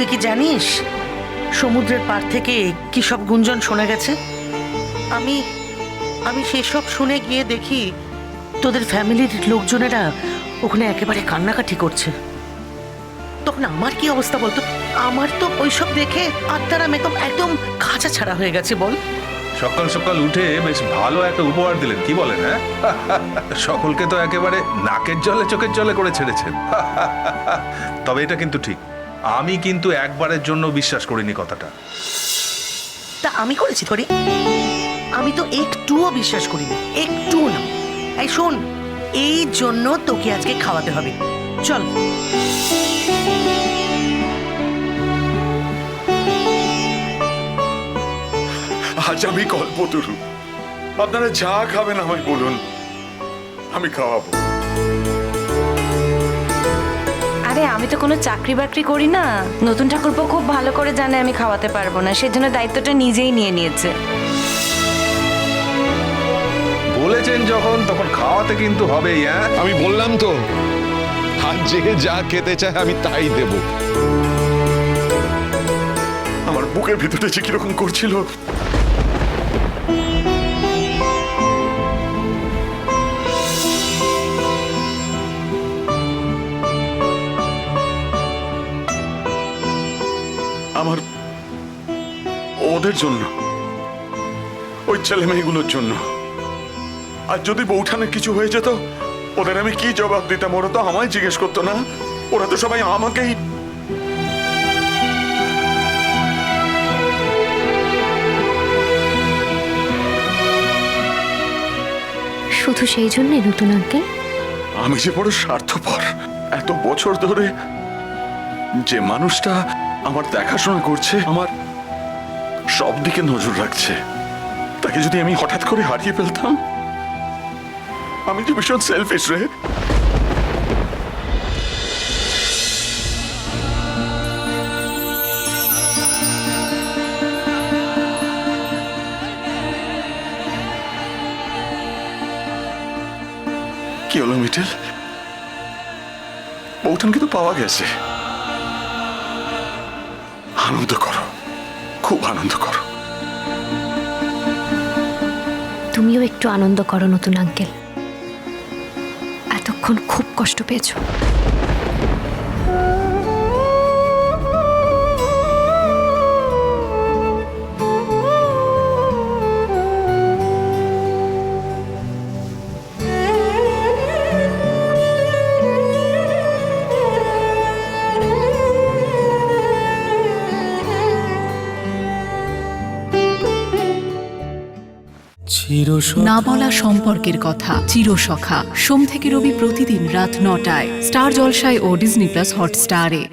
তুই কি জানিস সমুদ্রের পার থেকে কি সব গুঞ্জন শোনা গেছে? আমি আমি সেসব শুনে গিয়ে দেখি তোদের ফ্যামিলির লোকজনেরা ওখানে একেবারে কান্নাকাটি করছে। তখন আমার কি অবস্থা বলতো? আমার তো ওইসব দেখে আত্মারাম একদম একদম খাঁচা ছাড়া হয়ে গেছে। বল, সকাল সকাল উঠে বেশ ভালো একটা উপহার দিলেন, কি বলেন? হ্যাঁ, সকলকে তো একেবারে নাকের জলে চোখের জলে করে ছেড়েছেন। তবে এটা কিন্তু ঠিক, আমি কিন্তু একবারের জন্য বিশ্বাস করিনি কথাটা। তা আমি করেছি থরি? আমি তো একটুও বিশ্বাস করিনি, একটুও না। এই শোন, এই জন্য তোকে আজকে খাওয়াতে হবে। চল। আজ আমি কল্পতরু, আপনারা যা খাবেন আমায় বলুন, আমি খাওয়াবো। আরে আমি তো কোনো চাকরি বাকরি করি না। নতুন ঠাকুরপো খুব ভালো করে জানে আমি খাওয়াতে পারবো না, সেজন্য দায়িত্বটা নিজেই নিয়ে নিয়েছে। বলেছেন যখন, তখন খাওয়াতে কিন্তু হবেই। হ্যাঁ, আমি বললাম তো, আজ যে যা খেতে চায় আমি তাই দেব। আমার বুকের ভিতরে যে কিরকম করছিল। আমার ওদের জন্য, ওই ছেলে মেয়েগুলোর জন্য। আর যদি বৌঠানের কিছু হয়ে যেত, ওদের আমি কি জবাব দিতাম? ওরা তো আমায় জিজ্ঞেস করতো না, ওরা তো সবাই আমাকেই। শুধু সেই জন্যই নতুন আঙ্কেল? আমি যে বড় স্বার্থপর। এত বছর ধরে যে মানুষটা আমার দেখাশোনা করছে, আমার সব দিকে নজর রাখছে, তাকে যদি আমি হঠাৎ করে হারিয়ে ফেলতাম, আমি যে ভীষণ সেলফিশ রে। কি হলো মিটেল? বৌঠানকে তো পাওয়া গেছে। আনন্দ করো, খুব আনন্দ করো। তুমিও একটু আনন্দ করো নতুন আঙ্কেল। এতক্ষণ খুব কষ্ট পেয়েছো। না বলা সম্পর্কের কথা, চিরসখা, সোম থেকে রবি প্রতিদিন রাত ৯টায় স্টার জলসায় ও ডিজনি প্লাস হটস্টারে।